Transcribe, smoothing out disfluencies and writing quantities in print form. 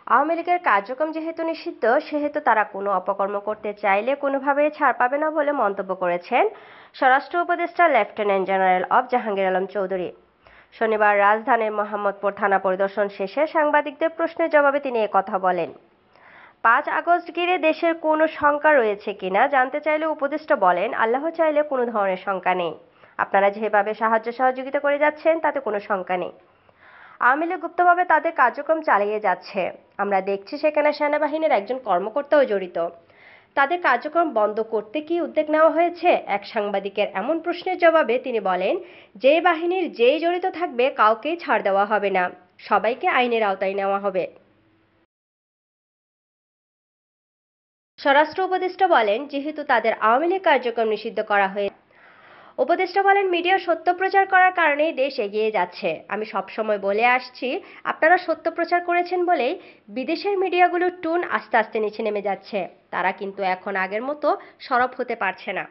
আওয়ামী লীগের কার্যক্রম যেহেতু নিষিদ্ধ, সেহেতু তারা কোনো অপকর্ম করতে চাইলে কোনোভাবেই ছাড় পাবে না বলে মন্তব্য করেছেন স্বরাষ্ট্র উপদেষ্টা lieutenant general of Jahangir Alam Chowdhury. শনিবার রাজধানীর মোহাম্মদপুর থানা পরিদর্শন শেষে সাংবাদিকদের প্রশ্নের জবাবে তিনি একথা বলেন। ৫ আগস্ট ঘিরে দেশের কোনো শঙ্কা রয়েছে কিনা জানতে চাইলে উপদেষ্টা বলেন, আল্লাহ চাইলে কোনো ধরনের শঙ্কা নেই। আপনারা যেভাবে সাহায্য সহযোগিতা করে যাচ্ছেন তাতে কোনো শঙ্কা নেই। আওয়ামী লীগ গুপ্তভাবে তাদের কার্যক্রম চালিয়ে যাচ্ছে। আমরা দেখছি সেখানে সেনাবাহিনীর একজন কর্মকর্তাও জড়িত। তাদের কার্যক্রম বন্ধ করতে কি উদ্যোগ নেওয়া হয়েছে? এক সাংবাদিকের এমন প্রশ্নের জবাবে তিনি বলেন, যে বাহিনীর যেই জড়িত থাকবে কাউকেই ছাড় দেওয়া হবে না, সবাইকে আইনের আওতায় নেওয়া হবে। স্বরাষ্ট্র উপদেষ্টা বলেন, যেহেতু তাদের আওয়ামী লীগ কার্যক্রম নিষিদ্ধ করা হয়েছে। উপদেষ্টা বলেন, মিডিয়া সত্য প্রচার করার কারণেই দেশ এগিয়ে যাচ্ছে। আমি সবসময় বলে আসছি, আপনারা সত্য প্রচার করেছেন বলেই বিদেশের মিডিয়াগুলোর টুন আস্তে আস্তে নিচে নেমে যাচ্ছে। তারা কিন্তু এখন আগের মতো সরব হতে পারছে না।